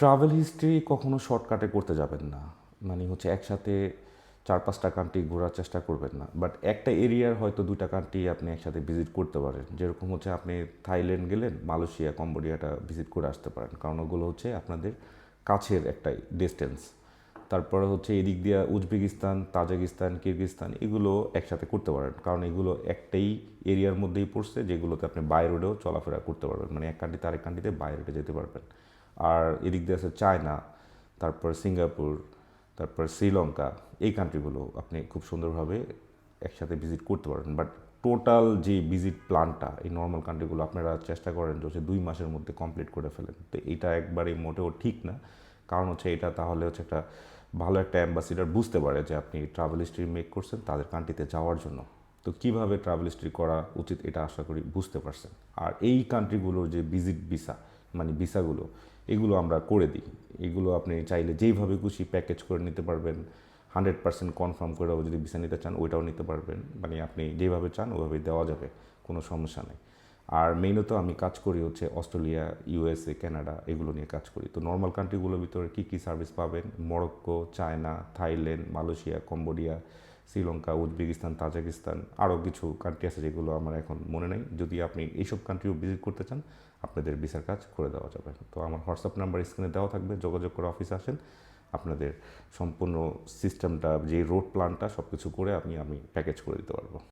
Travel history কখনো শর্টকাটে করতে যাবেন না। মানে হচ্ছে একসাথে 4-5টা কান্ট্রি ঘোরার চেষ্টা করবেন না। বাট একটা এরিয়ার হয়তো 2টা কান্ট্রি আপনি একসাথে ভিজিট করতে পারেন। যেরকম হচ্ছে আপনি থাইল্যান্ড গেলেন, মালয়েশিয়া, কম্বোডিয়াটা ভিজিট করে আসতে পারেন। কারণ ওগুলো হচ্ছে আপনাদের কাছের একটা ডিস্টেন্স। তারপরে হচ্ছে এদিক দিয়ে উজবেকিস্তান, তাজিকিস্তান, কিরগিজস্তান এগুলো একসাথে করতে পারেন। কারণ এগুলো একটাই এরিয়ার মধ্যেই পড়ছে, যেগুলোতে আপনি বাই রোডেও চলাফেরা করতে পারবেন। মানে এক কান্ট্রিতে আরেক কান্ট্রিতে বাই রোডে যেতে পারবেন। আর এদিক দিয়ে আছে চায়না, তারপর সিঙ্গাপুর, তারপর শ্রীলঙ্কা। এই কান্ট্রিগুলো আপনি খুব সুন্দরভাবে একসাথে ভিজিট করতে পারবেন। বাট টোটাল যে ভিজিট প্ল্যানটা এই নর্মাল কান্ট্রিগুলো আপনারা চেষ্টা করেন যে হচ্ছে 2 মাসের মধ্যে কমপ্লিট করে ফেলেন। তো এটা একবারে মোটেও ঠিক না। কারণ হচ্ছে এটা তাহলে হচ্ছে একটা ভালো একটা অ্যাম্বাসিডার বুঝতে পারে যে আপনি ট্রাভেল হিস্ট্রি মেক করছেন তাদের কান্ট্রিতে যাওয়ার জন্য। তো কীভাবে ট্রাভেল হিস্ট্রি করা উচিত এটা আশা করি বুঝতে পারছেন। আর এই কান্ট্রিগুলোর যে ভিজিট ভিসা, মানে ভিসাগুলো, এগুলো আমরা করে দিই। এগুলো আপনি চাইলে যেইভাবে খুশি প্যাকেজ করে নিতে পারবেন। 100% কনফার্ম করেও যদি ভিসা নিতে চান ওইটাও নিতে পারবেন। মানে আপনি যেভাবে চান ওইভাবেই দেওয়া যাবে, কোনো সমস্যা নেই। আর মেইনত আমি কাজ করি হচ্ছে অস্ট্রেলিয়া, ইউএসএ, কানাডা এগুলো নিয়ে কাজ করি। তো নর্মাল কান্ট্রিগুলোর ভিতরে কী কী সার্ভিস পাবেন, Morocco, China, Thailand, Malaysia, Cambodia, Sri Lanka, Uzbekistan, Tajikistan, আরও কিছু কান্ট্রি আছে যেগুলো আমার এখন মনে নেই। যদি আপনি এইসব কান্ট্রিও ভিজিট করতে চান আপনাদের ভিসার কাজ করে দেওয়া যাবে। তো আমার হোয়াটসঅ্যাপ নাম্বার স্ক্রিনে দেওয়া থাকবে, যোগাযোগ করে অফিসে আসেন। আপনাদের সম্পূর্ণ সিস্টেমটা, যে রোড প্ল্যানটা সব কিছু করে আমি প্যাকেজ করে দিতে পারবো।